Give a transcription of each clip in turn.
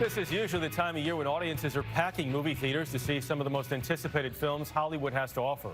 This is usually the time of year when audiences are packing movie theaters to see some of the most anticipated films Hollywood has to offer.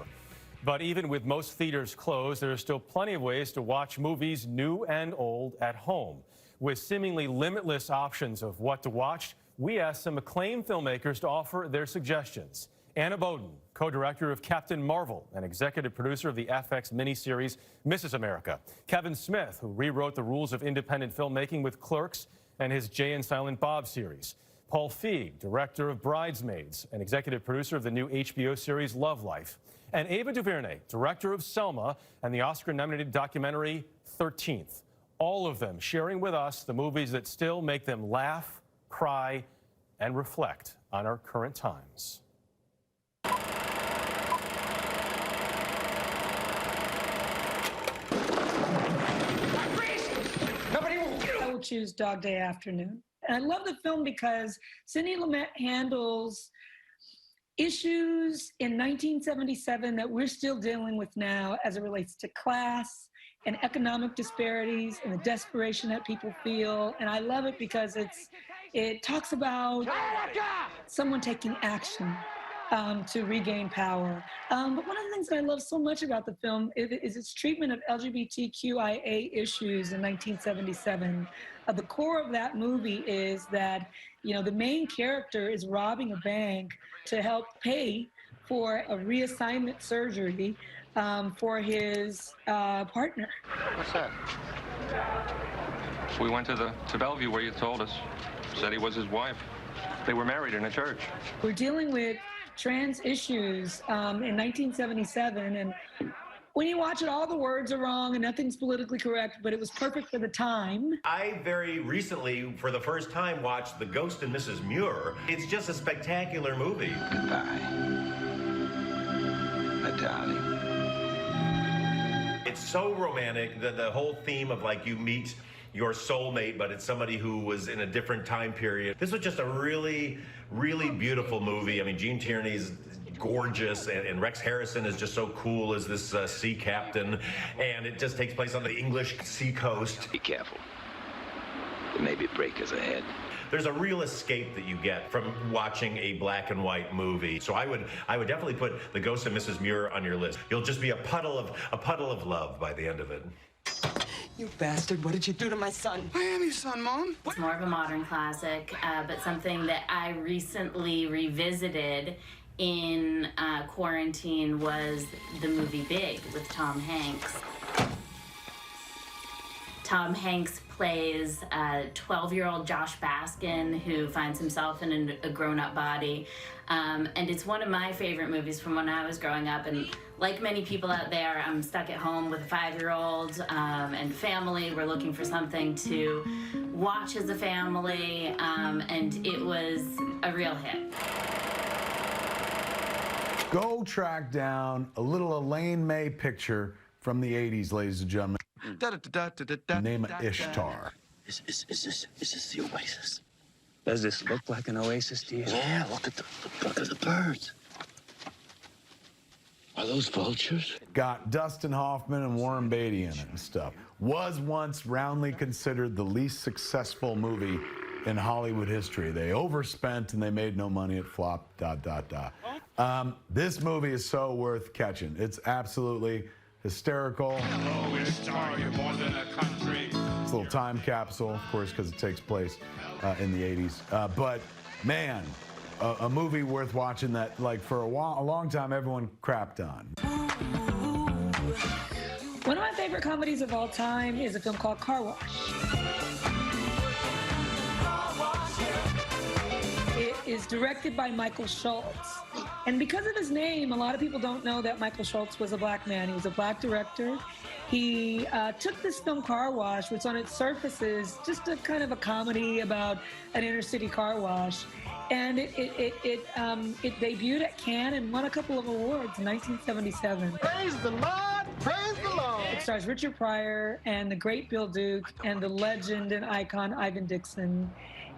But even with most theaters closed, there are still plenty of ways to watch movies, new and old, at home. With seemingly limitless options of what to watch, we asked some acclaimed filmmakers to offer their suggestions. Ava Boden, co-director of Captain Marvel and executive producer of the FX miniseries Mrs. America. Kevin Smith, who rewrote the rules of independent filmmaking with Clerks and his Jay and Silent Bob series. Paul Feig, director of Bridesmaids and executive producer of the new HBO series Love Life. And Ava DuVernay, director of Selma and the Oscar-nominated documentary 13th. All of them sharing with us the movies that still make them laugh, cry, and reflect on our current times. I will choose Dog Day Afternoon. And I love the film because Sidney Lumet handles issues in 1977 that we're still dealing with now as it relates to class and economic disparities and the desperation that people feel. And I love it because it talks about someone taking action to regain power. But one of the things that I love so much about the film is its treatment of LGBTQIA issues in 1977. The core of that movie is that, you know, the main character is robbing a bank to help pay for a reassignment surgery for his partner. What's that? We went to Bellevue where you told us. Said he was his wife. They were married in a church. We're dealing with trans issues in 1977, and when you watch it, all the words are wrong and nothing's politically correct, but it was perfect for the time. I very recently, for the first time, watched The Ghost and Mrs. Muir. It's just a spectacular movie. Goodbye, my darling. It's so romantic, the whole theme of like you meet your soulmate, but it's somebody who was in a different time period. This was just a really, really beautiful movie. I mean, Gene Tierney's gorgeous, and Rex Harrison is just so cool as this sea captain, and it just takes place on the English seacoast. Be careful. There may be breakers ahead. There's a real escape that you get from watching a black and white movie. So I would definitely put The Ghost of Mrs. Muir on your list. You'll just be a puddle of love by the end of it. You bastard, what did you do to my son? I am your son, Mom. It's more of a modern classic, but something that I recently revisited in quarantine was the movie Big with Tom Hanks. Tom Hanks plays a 12-year-old Josh Baskin who finds himself in a grown-up body. And it's one of my favorite movies from when I was growing up. And like many people out there, I'm stuck at home with a 5-year-old and family. We're looking for something to watch as a family, and it was a real hit. Go track down a little Elaine May picture from the 80s, ladies and gentlemen. Name it Ishtar. Is this the oasis? Does this look like an oasis to you? Yeah, look at the birds. Are those vultures? Got Dustin Hoffman and Warren Beatty in it and stuff. Was once roundly considered the least successful movie in Hollywood history. They overspent and they made no money. It flopped, ... This movie is so worth catching. It's absolutely hysterical. Hello, Ishtar, you're more than a country. It's a little time capsule, of course, because it takes place in the 80s. But man, a movie worth watching that, like, for a long time, everyone crapped on. One of my favorite comedies of all time is a film called Car Wash. It is directed by Michael Schultz. And because of his name, a lot of people don't know that Michael Schultz was a black man. He was a black director. He took this film Car Wash, which on its surface is just a kind of a comedy about an inner city car wash. And it debuted at Cannes and won a couple of awards in 1977. Praise the Lord! Praise the Lord! It stars Richard Pryor and the great Bill Duke and the legend and icon Ivan Dixon.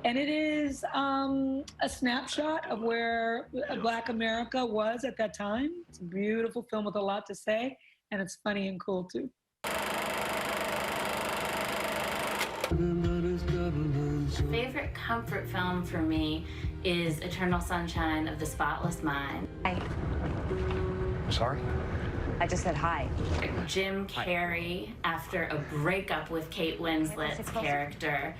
And it is a snapshot of where Black America was at that time. It's a beautiful film with a lot to say, and it's funny and cool, too. Favorite comfort film for me is Eternal Sunshine of the Spotless Mind. Hi. Sorry? I just said hi. Jim Carrey, after a breakup with Kate Winslet's character,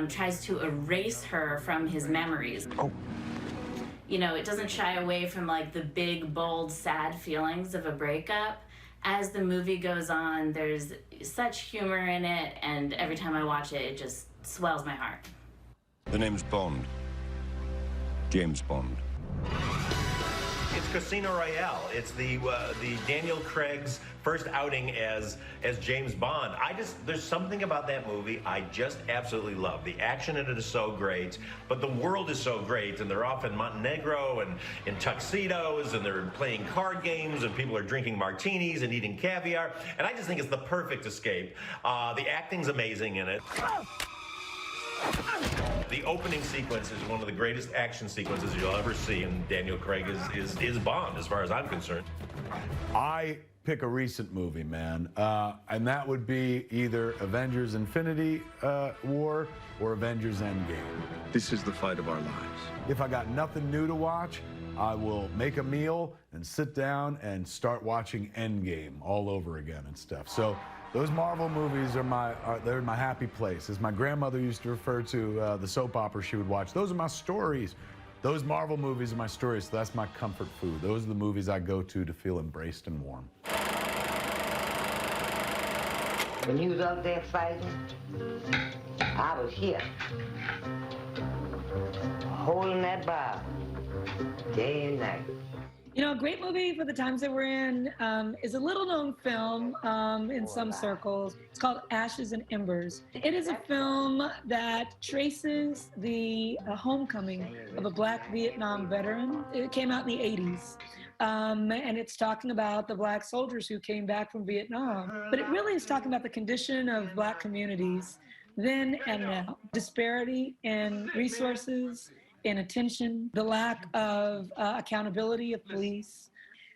tries to erase her from his memories. Oh. You know, it doesn't shy away from like the big, bold, sad feelings of a breakup. As the movie goes on, there's such humor in it, and every time I watch it, it just swells my heart. The name's Bond. James Bond. It's Casino Royale. It's the Daniel Craig's first outing as James Bond. There's something about that movie I just absolutely love. The action in it is so great, but the world is so great, and they're off in Montenegro and in tuxedos, and they're playing card games, and people are drinking martinis and eating caviar, and I just think it's the perfect escape. The acting's amazing in it. The opening sequence is one of the greatest action sequences you'll ever see, and Daniel Craig is Bond, as far as I'm concerned. I pick a recent movie, man, and that would be either Avengers Infinity War or Avengers Endgame. This is the fight of our lives. If I got nothing new to watch, I will make a meal and sit down and start watching Endgame all over again and stuff. So those Marvel movies are they're my happy place. As my grandmother used to refer to the soap opera she would watch, those are my stories. Those Marvel movies are my stories, so that's my comfort food. Those are the movies I go to feel embraced and warm. When you was out there fighting, I was here, holding that bar, day and night. You know, a great movie for the times that we're in is a little-known film in some circles. It's called Ashes and Embers. It is a film that traces the homecoming of a Black Vietnam veteran. It came out in the 80s. And it's talking about the Black soldiers who came back from Vietnam. But it really is talking about the condition of Black communities then and now. Disparity in resources, in attention, the lack of accountability of police.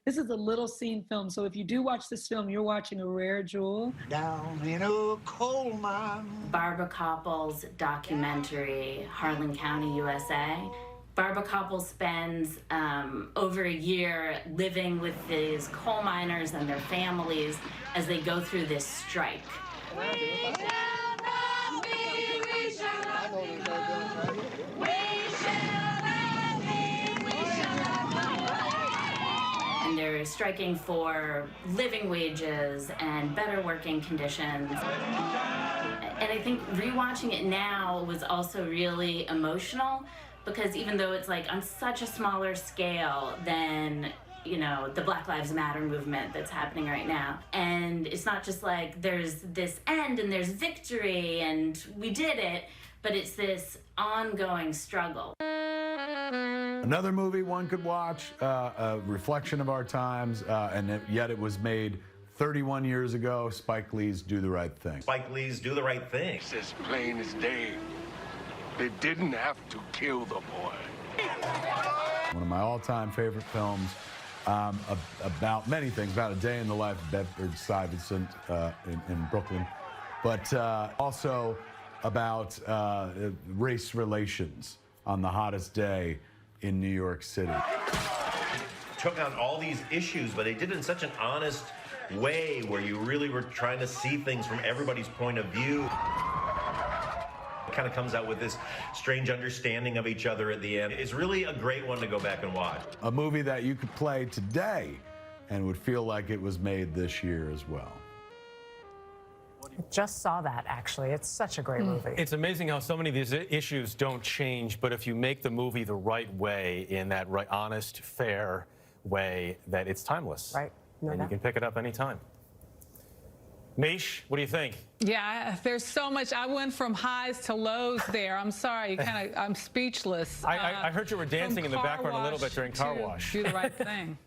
This is a little scene film, so if you do watch this film, you're watching a rare jewel. Down in a coal mine. Barbara Koppel's documentary, Harlan County, USA. Barbara Koppel spends over a year living with these coal miners and their families as they go through this strike. And they're striking for living wages and better working conditions. And I think rewatching it now was also really emotional, because even though it's like on such a smaller scale than, you know, the Black Lives Matter movement that's happening right now. And it's not just like there's this end and there's victory and we did it, but it's this ongoing struggle. Another movie one could watch, a reflection of our times, and yet it was made 31 years ago, Spike Lee's Do the Right Thing. Spike Lee's Do the Right Thing. It's as plain as day. They didn't have to kill the boy. One of my all-time favorite films about many things, about a day in the life of Bedford-Stuyvesant in Brooklyn, but also about race relations on the hottest day in New York City. Took on all these issues, but they did it in such an honest way where you really were trying to see things from everybody's point of view. It kind of comes out with this strange understanding of each other at the end. It's really a great one to go back and watch. A movie that you could play today and would feel like it was made this year as well. Just saw that, actually. It's such a great movie. It's amazing how so many of these issues don't change, but if you make the movie the right way, in that right, honest, fair way, that it's timeless. Right. And you can pick it up anytime. Mish, what do you think? Yeah, there's so much. I went from highs to lows there. I'm sorry, I'm speechless. I heard you were dancing in the background a little bit during Car Wash. Do the Right Thing.